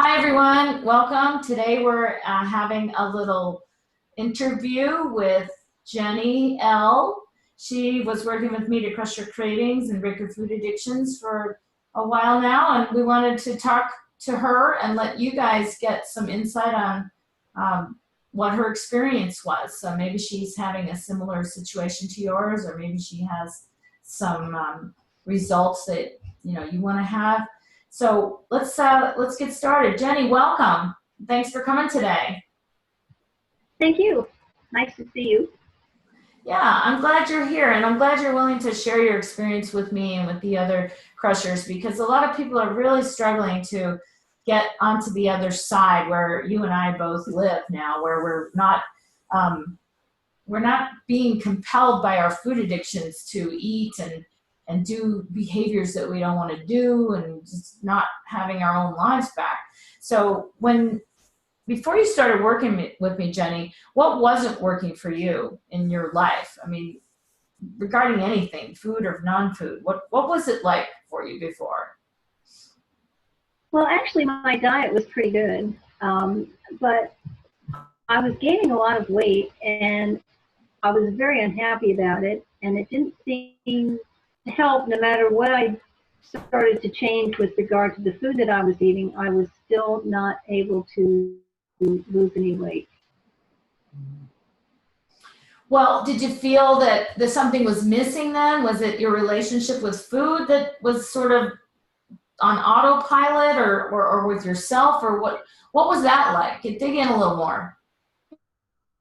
Hi, everyone. Welcome. Today we're having a little interview with Jennie L. She was working with me to crush her cravings and break her food addictions for a while now, and we wanted to talk to her and let you guys get some insight on what her experience was. So maybe she's having a similar situation to yours, or maybe she has some results that you want to have. So let's get started. Jennie, welcome. Thanks for coming today. Thank you. Nice to see you. Yeah, I'm glad you're here, and I'm glad you're willing to share your experience with me and with the other crushers, because a lot of people are really struggling to get onto the other side where you and I both live now, where um, we're not being compelled by our food addictions to eat and do behaviors that we don't want to do, and just not having our own lives back. So when before you started working with me, Jennie, what wasn't working for you in your life? I mean, regarding anything, food or non-food, what was it like for you before? Well, actually, my diet was pretty good, but I was gaining a lot of weight, and I was very unhappy about it, and it didn't seem to help. No matter what I started to change with regard to the food that I was eating, I was still not able to lose any weight. Well, did you feel that something was missing then? Was it your relationship with food that was sort of on autopilot, or with yourself, or what was that like? Dig in a little more.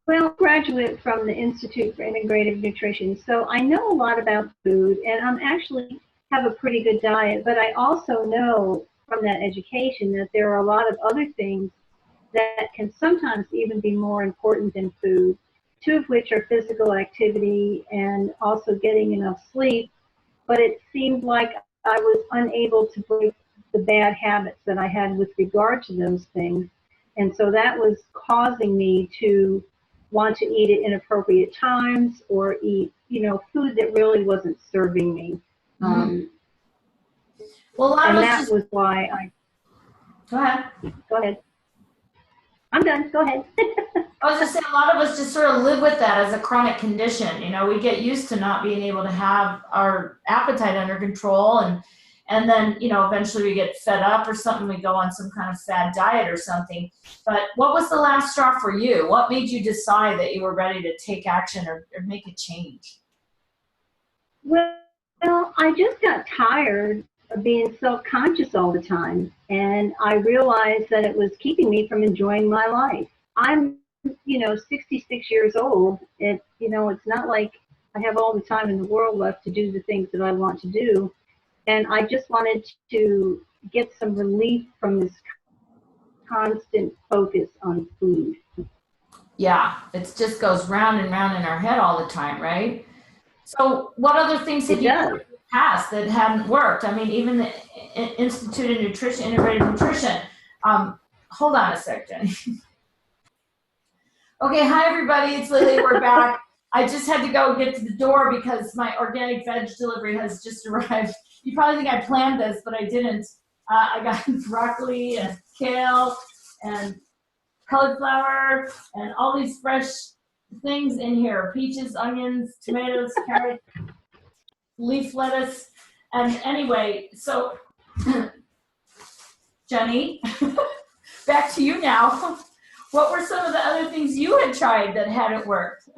Well, graduate from the Institute for Integrative Nutrition, so I know a lot about food, and I'm actually have a pretty good diet, but I also know from that education that there are a lot of other things that can sometimes even be more important than food, two of which are physical activity and also getting enough sleep. But it seemed like I was unable to break the bad habits that I had with regard to those things. And so that was causing me to want to eat at inappropriate times or eat, food that really wasn't serving me. Mm. Um, Well, a lot of and us that just was why I, go ahead. go ahead. I'm done. Go ahead. I was just saying, a lot of us just sort of live with that as a chronic condition. We get used to not being able to have our appetite under control, and then eventually we get fed up or something. We go on some kind of fad diet or something. But what was the last straw for you? What made you decide that you were ready to take action, or make a change? Well, I just got tired of being self-conscious all the time, and I realized that it was keeping me from enjoying my life. I'm, 66 years old. It's not like I have all the time in the world left to do the things that I want to do, and I just wanted to get some relief from this constant focus on food. Yeah, it just goes round and round in our head all the time, right? So, what other things have It you tried does. in the past that hadn't worked? I mean, even the Institute of Nutrition, Integrated Nutrition. Um, Hold on a sec, Jennie. Okay, hi everybody, it's Lily. We're back. I just had to go get to the door because my organic veg delivery has just arrived. You probably think I planned this, but I didn't. I got broccoli and kale and cauliflower and all these fresh things in here: peaches, onions, tomatoes, carrots, leaf lettuce. And anyway, so Jennie, back to you now. What were some of the other things you had tried that hadn't worked?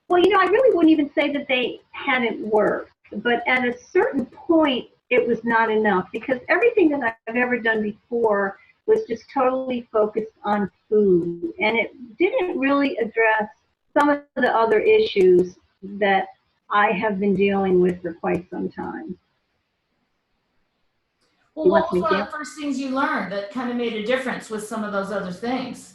Well, I really wouldn't even say that they hadn't worked, but at a certain point, it was not enough because everything that I've ever done before was just totally focused on food, and it didn't really address some of the other issues that I have been dealing with for quite some time. Well, You want what some was one of the examples? first things you learned that kind of made a difference with some of those other things?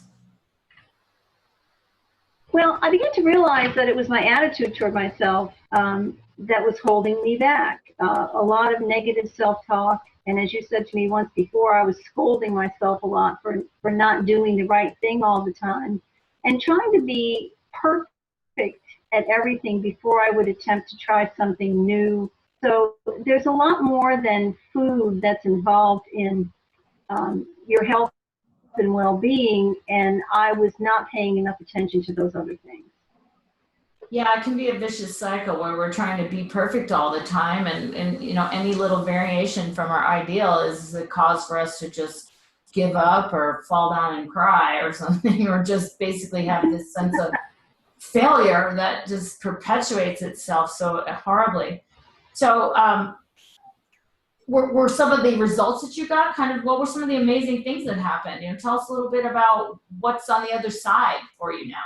Well, I began to realize that it was my attitude toward myself that was holding me back. A lot of negative self-talk, and as you said to me once before, I was scolding myself a lot for not doing the right thing all the time, and trying to be perfect at everything before I would attempt to try something new, So there's a lot more than food that's involved in your health and well-being, and I was not paying enough attention to those other things. Yeah, it can be a vicious cycle where we're trying to be perfect all the time, and you know, any little variation from our ideal is a cause for us to just give up or fall down and cry or something, or just basically have this sense of failure that just perpetuates itself so horribly. So, were some of the results that you got kind of, what were some of the amazing things that happened? You know, tell us a little bit about what's on the other side for you now.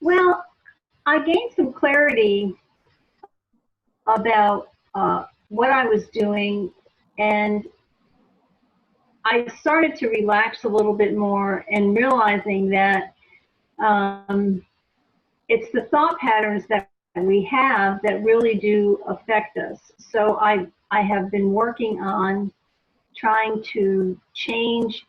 Well, I gained some clarity about what I was doing, and I started to relax a little bit more and realizing that it's the thought patterns that we have that really do affect us. So I have been working on trying to change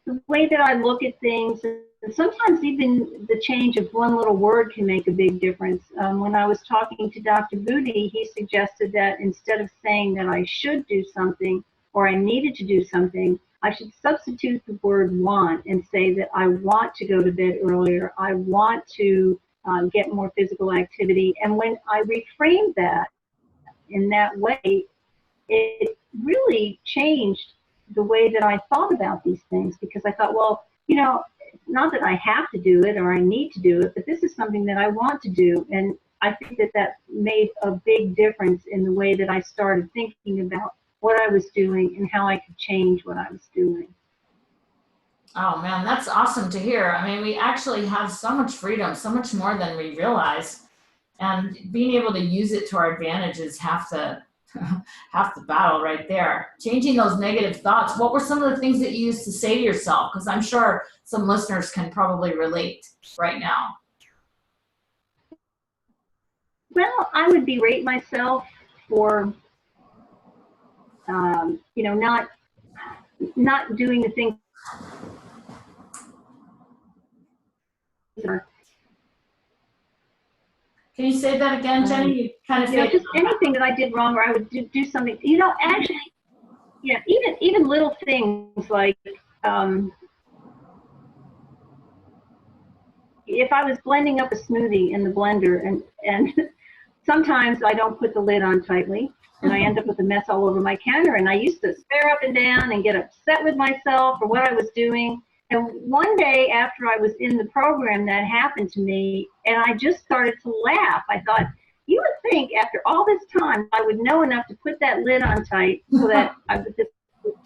the way that I look at things. And sometimes even the change of one little word can make a big difference. When I was talking to Dr. Booty, he suggested that instead of saying that I should do something or I needed to do something, I should substitute the word want and say that I want to go to bed earlier. I want to get more physical activity. And when I reframed that in that way, it really changed the way that I thought about these things, because I thought, well, you know, not that I have to do it or I need to do it, but this is something that I want to do. And I think that that made a big difference in the way that I started thinking about what I was doing and how I could change what I was doing. Oh man, that's awesome to hear. I mean, we actually have so much freedom, so much more than we realize. And being able to use it to our advantage is half the half the battle right there. Changing those negative thoughts. What were some of the things that you used to say to yourself? Because I'm sure some listeners can probably relate right now. Well, I would berate myself for, you know, not doing the things that are, Can you say that again, Jenny? You kind of you know, faded just on that. anything that I did wrong, or I would do something, you know, actually, yeah, even little things like, if I was blending up a smoothie in the blender, and sometimes I don't put the lid on tightly, and I end up with a mess all over my counter, and I used to stare up and down and get upset with myself for what I was doing. And one day after I was in the program, that happened to me, and I just started to laugh. I thought, you would think after all this time I would know enough to put that lid on tight so that I would just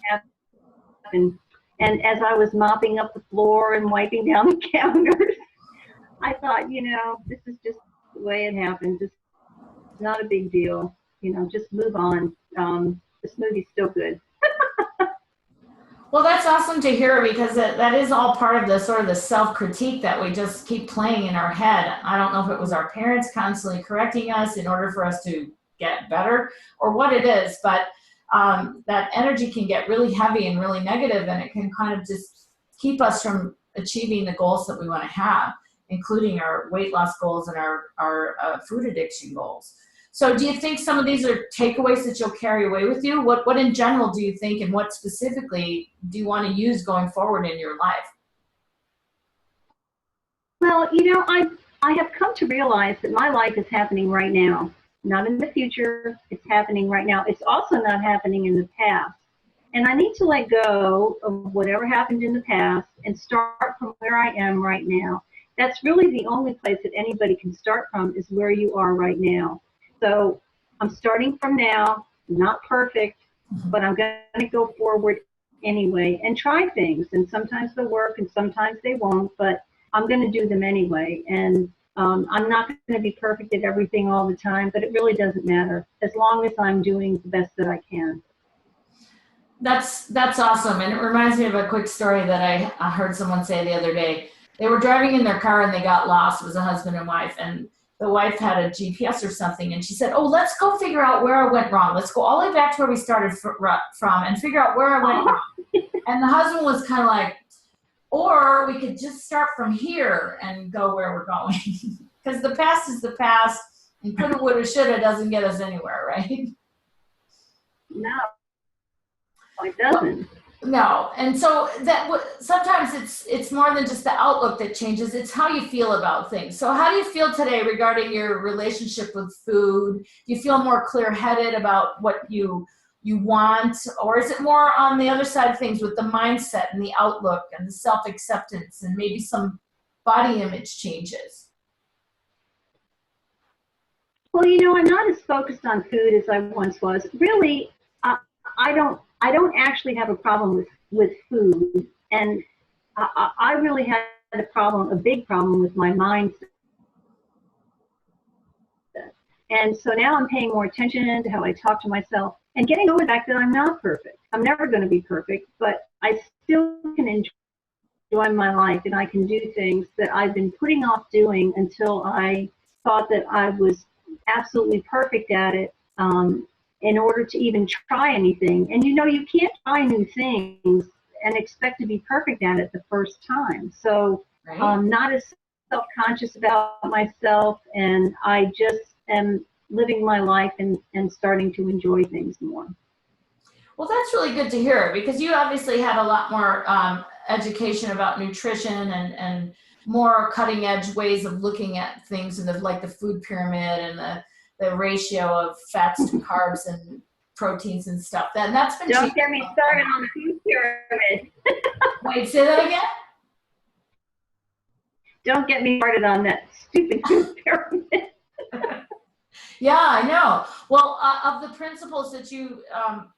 happen. And as I was mopping up the floor and wiping down the counters, I thought, you know, this is just the way it happens. It's not a big deal. You know, just move on. The smoothie's still good. Well, that's awesome to hear, because that is all part of the sort of the self-critique that we just keep playing in our head. I don't know if it was our parents constantly correcting us in order for us to get better or what it is, but that energy can get really heavy and really negative, and it can kind of just keep us from achieving the goals that we want to have, including our weight loss goals and our food addiction goals. So do you think some of these are takeaways that you'll carry away with you? What in general do you think, and what specifically do you want to use going forward in your life? Well, you know, I have come to realize that my life is happening right now, not in the future. It's happening right now. It's also not happening in the past. And I need to let go of whatever happened in the past and start from where I am right now. That's really the only place that anybody can start from, is where you are right now. So I'm starting from now, not perfect, but I'm going to go forward anyway and try things. And sometimes they'll work and sometimes they won't, but I'm going to do them anyway. And I'm not going to be perfect at everything all the time, but it really doesn't matter as long as I'm doing the best that I can. That's awesome. And it reminds me of a quick story that I heard someone say the other day. They were driving in their car and they got lost. It was a husband and wife, and the wife had a GPS or something, and she said, oh, let's go figure out where I went wrong. Let's go all the way back to where we started from and figure out where I went wrong. And the husband was kind of like, or we could just start from here and go where we're going. Because the past is the past. And coulda, woulda, shoulda doesn't get us anywhere, right? No, it doesn't. No, and so sometimes it's more than just the outlook that changes. It's how you feel about things. So how do you feel today regarding your relationship with food? Do you feel more clear-headed about what you want, or is it more on the other side of things with the mindset and the outlook and the self-acceptance and maybe some body image changes? Well, I'm not as focused on food as I once was. Really, I don't actually have a problem with food, and I really had a big problem with my mindset. And so now I'm paying more attention to how I talk to myself and getting over the fact that I'm not perfect. I'm never going to be perfect, but I still can enjoy my life, and I can do things that I've been putting off doing until I thought that I was absolutely perfect at it, in order to even try anything. And you can't try new things and expect to be perfect at it the first time. So Right? I'm not as self-conscious about myself, and I just am living my life and starting to enjoy things more. Well, that's really good to hear because you obviously had a lot more education about nutrition and more cutting edge ways of looking at things and like the food pyramid and the ratio of fats to carbs and proteins and stuff. That's been Don't changing. get me started on the food pyramid. Wait, say that again? Don't get me started on that stupid food pyramid. Yeah, I know. Well, of the principles that you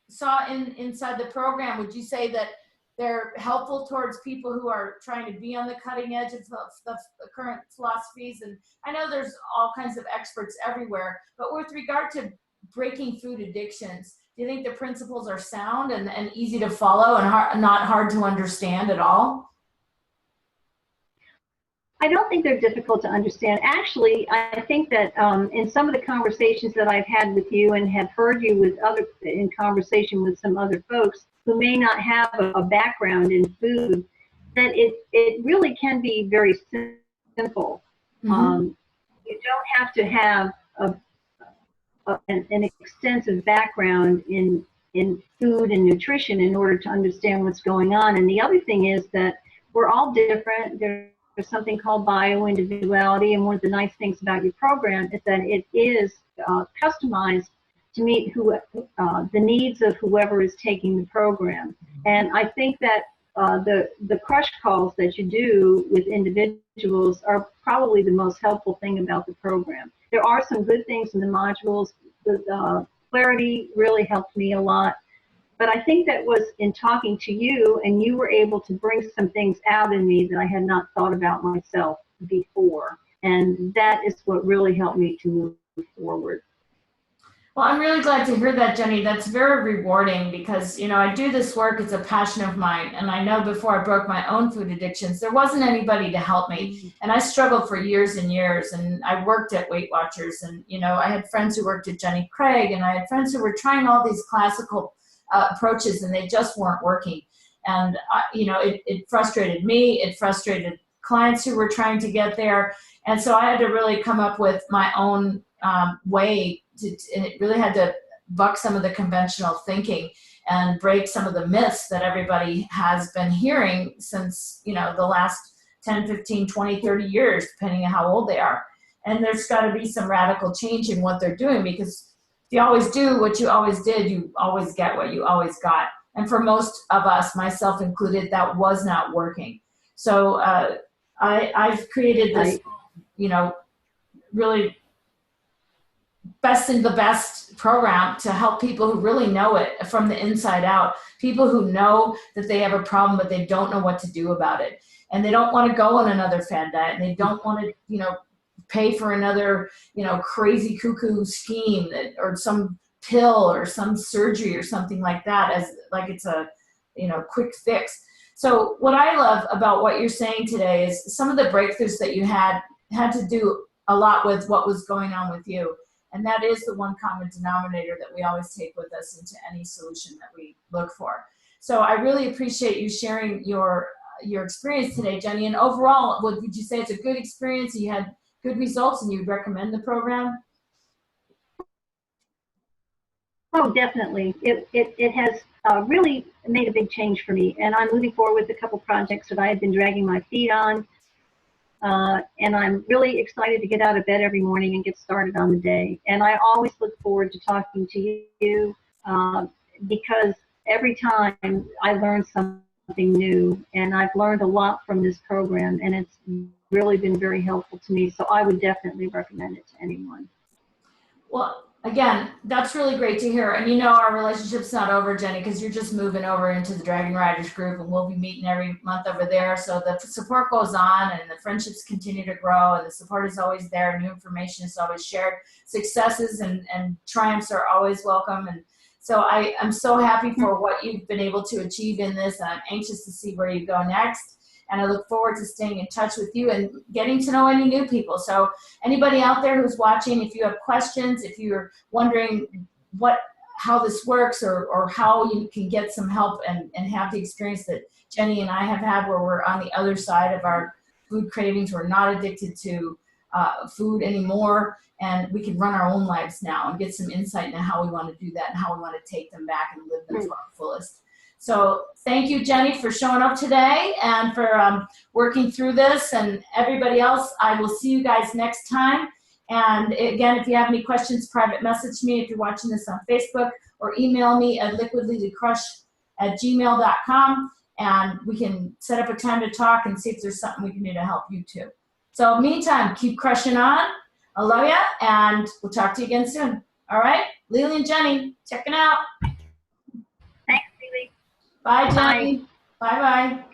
saw inside the program, would you say that they're helpful towards people who are trying to be on the cutting edge of the current philosophies? And I know there's all kinds of experts everywhere, but with regard to breaking food addictions, do you think the principles are sound and easy to follow and not hard to understand at all? I don't think they're difficult to understand. Actually, I think that in some of the conversations that I've had with you and have heard you in conversation with some other folks who may not have a background in food, that it really can be very simple. Mm-hmm. You don't have to have an extensive background in food and nutrition in order to understand what's going on. And the other thing is that we're all different. There's something called bioindividuality, and one of the nice things about your program is that it is customized to meet the needs of whoever is taking the program. And I think that the crush calls that you do with individuals are probably the most helpful thing about the program. There are some good things in the modules. The clarity really helped me a lot. But I think that was in talking to you, and you were able to bring some things out in me that I had not thought about myself before. And that is what really helped me to move forward. Well, I'm really glad to hear that, Jenny. That's very rewarding because, I do this work. It's a passion of mine. And I know before I broke my own food addictions, there wasn't anybody to help me. And I struggled for years and years. And I worked at Weight Watchers. And, I had friends who worked at Jenny Craig. And I had friends who were trying all these classical approaches, and they just weren't working. And, it frustrated me. It frustrated clients who were trying to get there. And so I had to really come up with my own way and it really had to buck some of the conventional thinking and break some of the myths that everybody has been hearing since, the last 10, 15, 20, 30 years, depending on how old they are. And there's got to be some radical change in what they're doing because if you always do what you always did, you always get what you always got. And for most of us, myself included, that was not working. So I've created this, really best in the best program to help people who really know it from the inside out, people who know that they have a problem but they don't know what to do about it, and they don't want to go on another fad diet, and they don't want to pay for another crazy cuckoo scheme or some pill or some surgery or something like that as like it's a quick fix. So what I love about what you're saying today is some of the breakthroughs that you had to do a lot with what was going on with you. And that is the one common denominator that we always take with us into any solution that we look for. So I really appreciate you sharing your experience today, Jenny. And overall, would you say it's a good experience? You had good results and you'd recommend the program? Oh, definitely. It has really made a big change for me, and I'm moving forward with a couple projects that I had been dragging my feet on. And I'm really excited to get out of bed every morning and get started on the day. And I always look forward to talking to you because every time I learn something new, and I've learned a lot from this program, and it's really been very helpful to me. So I would definitely recommend it to anyone. Well, again, that's really great to hear. And you know, our relationship's not over, Jenny, because you're just moving over into the Dragon Riders group, and we'll be meeting every month over there. So the support goes on, and the friendships continue to grow, and the support is always there. New information is always shared. Successes and triumphs are always welcome. And so I'm so happy for what you've been able to achieve in this, and I'm anxious to see where you go next. And I look forward to staying in touch with you and getting to know any new people. So anybody out there who's watching, if you have questions, if you're wondering how this works, or how you can get some help and have the experience that Jenny and I have had, where we're on the other side of our food cravings, we're not addicted to food anymore, and we can run our own lives now and get some insight into how we want to do that and how we want to take them back and live them to our fullest. So thank you, Jenny, for showing up today and for working through this. And everybody else, I will see you guys next time. And again, if you have any questions, private message me if you're watching this on Facebook, or email me at liquidlythecrush@gmail.com, and we can set up a time to talk and see if there's something we can do to help you too. So meantime, keep crushing on. I love ya, and we'll talk to you again soon. All right? Lily and Jenny, checking out. Thanks, Lily. Bye, Jenny. Bye-bye.